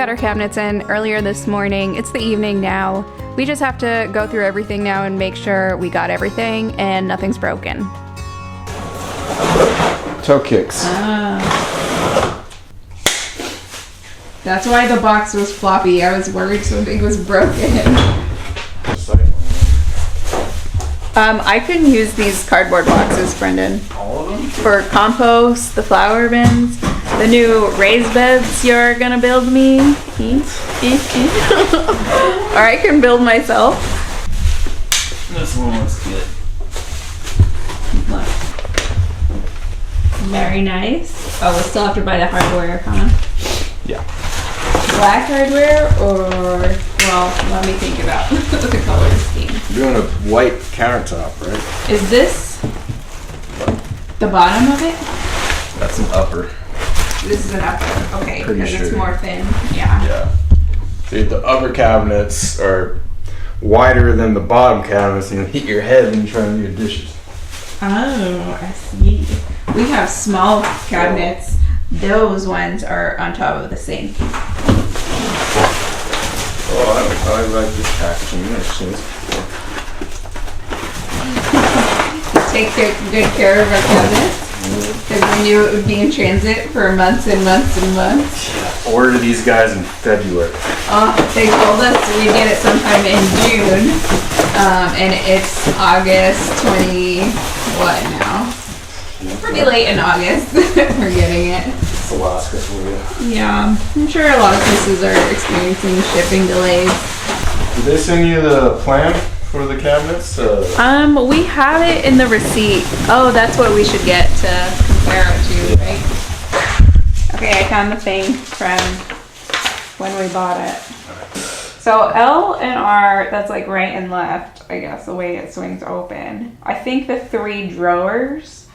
got our cabinets in earlier this morning. It's the evening now. We just have to go through everything now and make sure we got everything and nothing's broken. Toe kicks. That's why the box was floppy. I was worried something was broken. I can use these cardboard boxes, Brendan. All of them? For compost, the flower bins, the new raised beds you're gonna build me. Or I can build myself. This one looks good. Look. Very nice. Oh, we'll still have to buy the hardware, huh? Yeah. Black hardware or, well, let me think about the color scheme. You're doing a white countertop, right? Is this the bottom of it? That's an upper. This is an upper, okay, Pretty because it's sure. more thin, yeah. Yeah. See, the upper cabinets are wider than the bottom cabinets, and you'll hit your head when you try to do your dishes. Oh, I see. We have small cabinets. Those ones are on top of the sink. Oh, I like this packaging. I've seen this before. Take good care of our cabinets. Because we knew it would be in transit for months and months and months. Yeah. Order these guys in February. They told us we get it sometime in June. And it's August 20, what now? Pretty late in August. We're getting it. It's Alaska for you. Yeah, I'm sure a lot of places are experiencing shipping delays. Did they send you the plan for the cabinets? We have it in the receipt. Oh, that's what we should get to compare it to, right? Okay, I found the thing from when we bought it. So L and R, that's like right and left, I guess, the way it swings open. I think the 3 drawers,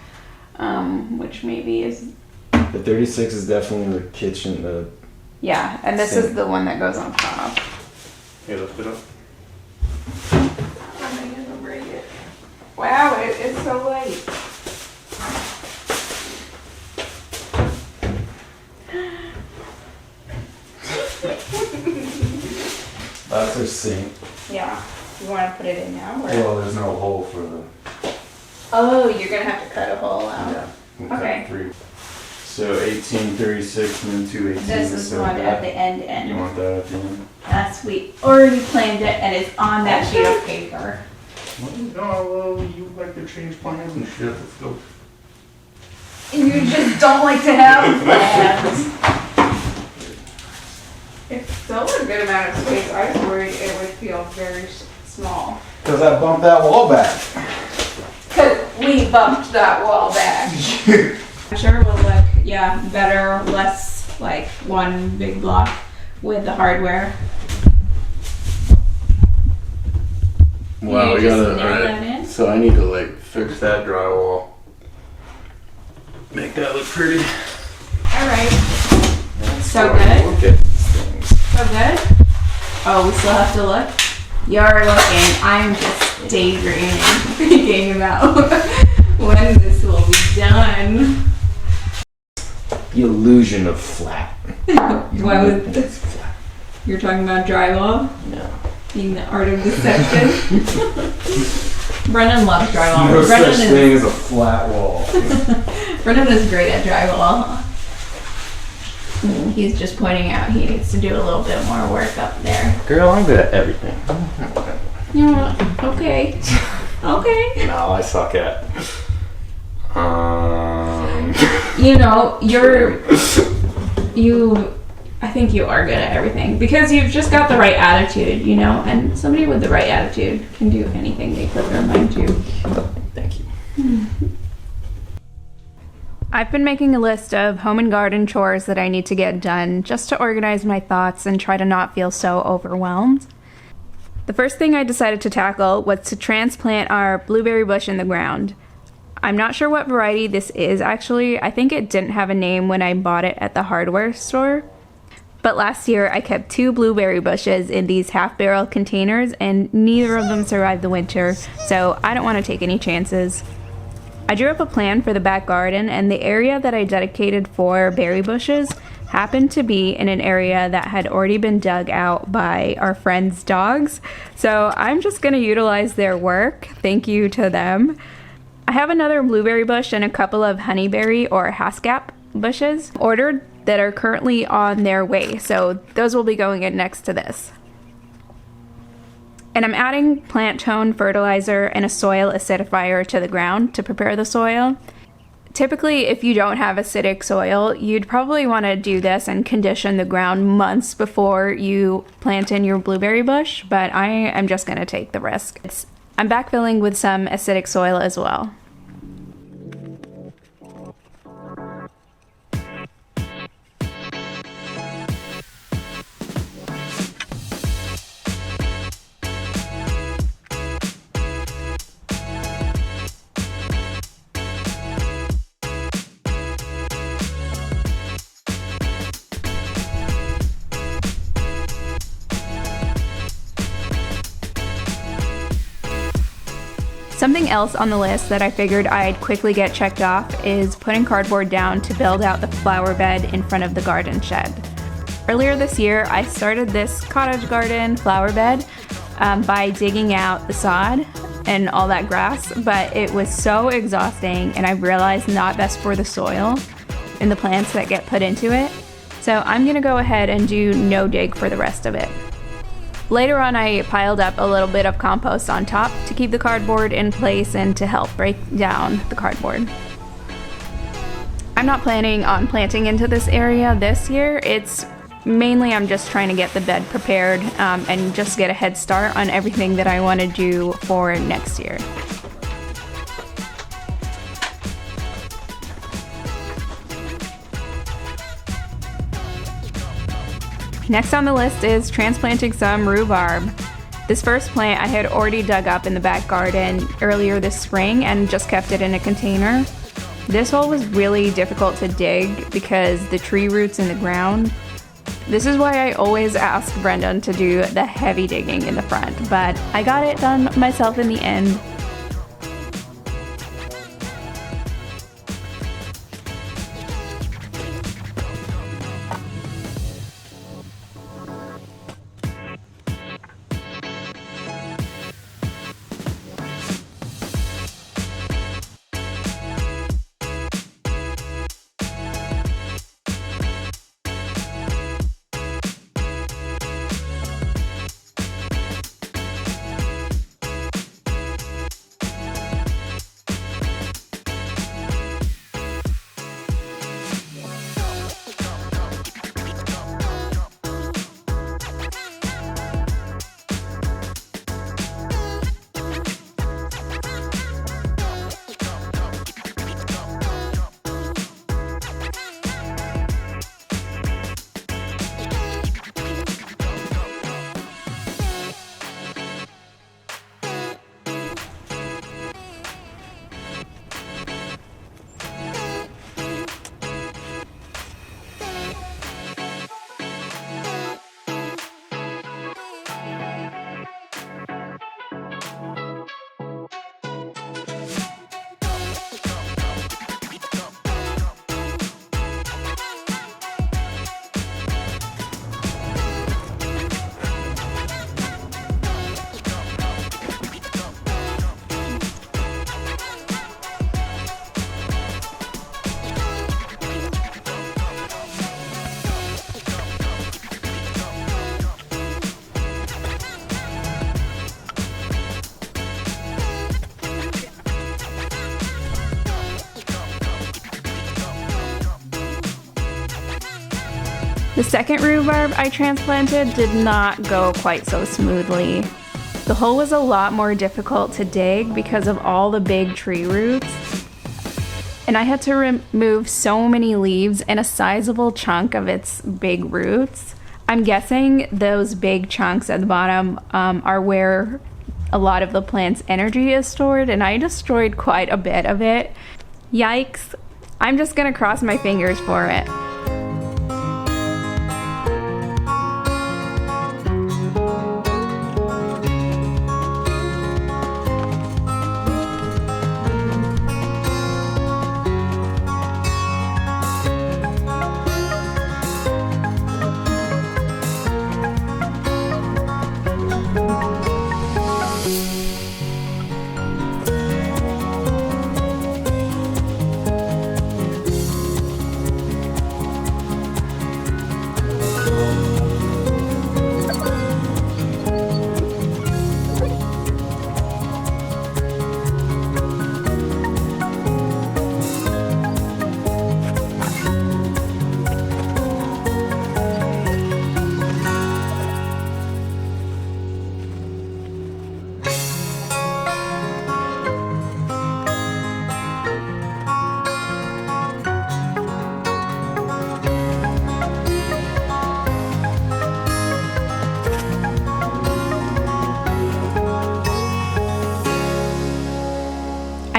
which maybe is... The 36 is definitely the kitchen. Yeah, and this is the one that goes on top. Here, lift it up. I'm gonna break it. Wow, it's so light. That's their sink. Yeah. You want to put it in now? Or? Well, there's no hole for the... Oh, you're gonna have to cut a hole out. Yeah. We'll cut Okay. 3. So 1836 and then 218. This is the one at the end. You want that at the end? Yes, we already planned it and it's on that sheet of paper. No, you like to change plans and shit. Let's go. You just don't like to have plans. It's still a good amount of space. I was worried it would feel very small. Because I bumped that wall back. Because we bumped that wall back. I'm sure it will look, yeah, better, less like one big block with the hardware. Wow, we just gotta. nail that in? So I need to like fix that drywall. Make that look pretty. Alright. So Look good? at these things. So good? Oh, we still have to look? You're looking. I'm just daydreaming, thinking about when this will be done. The illusion of flat. Why would It's flat. you're talking about drywall? No. Being the art of deception. Brendan loves drywall. No Brendan such thing as a flat wall. Brendan is great at drywall. He's just pointing out he needs to do a little bit more work up there. Girl, I'm good at everything. Yeah, okay. Okay. No, I suck at. You know, I think you are good at everything because you've just got the right attitude, you know, and somebody with the right attitude can do anything they put their mind to. Thank you. I've been making a list of home and garden chores that I need to get done just to organize my thoughts and try to not feel so overwhelmed. The first thing I decided to tackle was to transplant our blueberry bush in the ground. I'm not sure what variety this is actually. I think it didn't have a name when I bought it at the hardware store. But last year I kept 2 blueberry bushes in these half-barrel containers and neither of them survived the winter, so I don't want to take any chances. I drew up a plan for the back garden and the area that I dedicated for berry bushes happened to be in an area that had already been dug out by our friends' dogs. So I'm just gonna utilize their work. Thank you to them. I have another blueberry bush and a couple of honeyberry or haskap bushes ordered that are currently on their way. So those will be going in next to this. And I'm adding plant tone fertilizer and a soil acidifier to the ground to prepare the soil. Typically, if you don't have acidic soil, you'd probably want to do this and condition the ground months before you plant in your blueberry bush, but I am just going to take the risk. I'm backfilling with some acidic soil as well. Something else on the list that I figured I'd quickly get checked off is putting cardboard down to build out the flower bed in front of the garden shed. Earlier this year, I started this cottage garden flower bed by digging out the sod and all that grass, but it was so exhausting and I realized not best for the soil and the plants that get put into it. So I'm gonna go ahead and do no dig for the rest of it. Later on, I piled up a little bit of compost on top to keep the cardboard in place and to help break down the cardboard. I'm not planning on planting into this area this year. It's mainly I'm just trying to get the bed prepared and just get a head start on everything that I want to do for next year. Next on the list is transplanting some rhubarb. This first plant I had already dug up in the back garden earlier this spring and just kept it in a container. This hole was really difficult to dig because the tree roots in the ground. This is why I always ask Brendan to do the heavy digging in the front, but I got it done myself in the end. The second rhubarb I transplanted did not go quite so smoothly. The hole was a lot more difficult to dig because of all the big tree roots. And I had to remove so many leaves and a sizable chunk of its big roots. I'm guessing those big chunks at the bottom are where a lot of the plant's energy is stored, and I destroyed quite a bit of it. Yikes. I'm just gonna cross my fingers for it.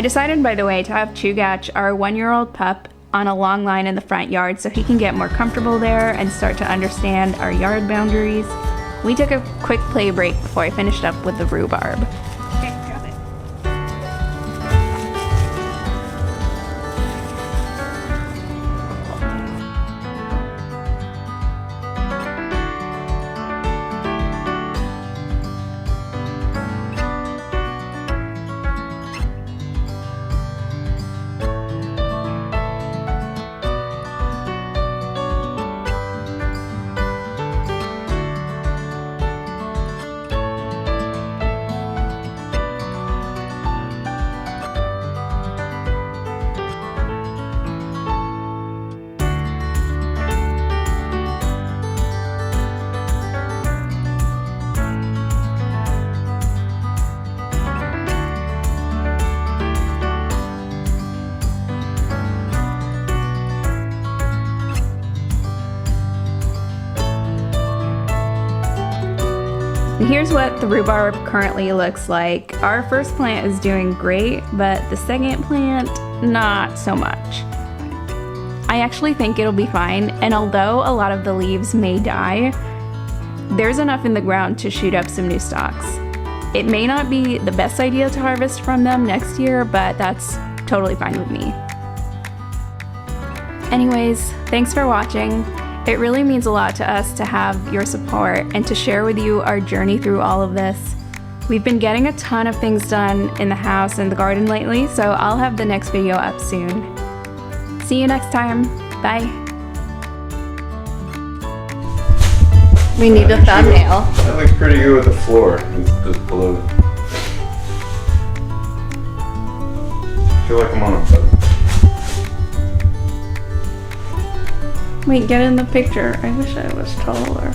decided, by the way, to have Chugach, our 1-year-old pup, on a long line in the front yard so he can get more comfortable there and start to understand our yard boundaries. We took a quick play break before I finished up with the rhubarb. Okay, drop it. And here's what the rhubarb currently looks like. Our first plant is doing great, but the second plant, not so much. I actually think it'll be fine, and although a lot of the leaves may die, there's enough in the ground to shoot up some new stalks. It may not be the best idea to harvest from them next year, but that's totally fine with me. Anyways, thanks for watching. It really means a lot to us to have your support and to share with you our journey through all of this. We've been getting a ton of things done in the house and the garden lately, so I'll have the next video up soon. See you next time. Bye. We need a thumbnail. That looks pretty good with the floor. It's just below. I feel like I'm on a boat. Wait, get in the picture. I wish I was taller.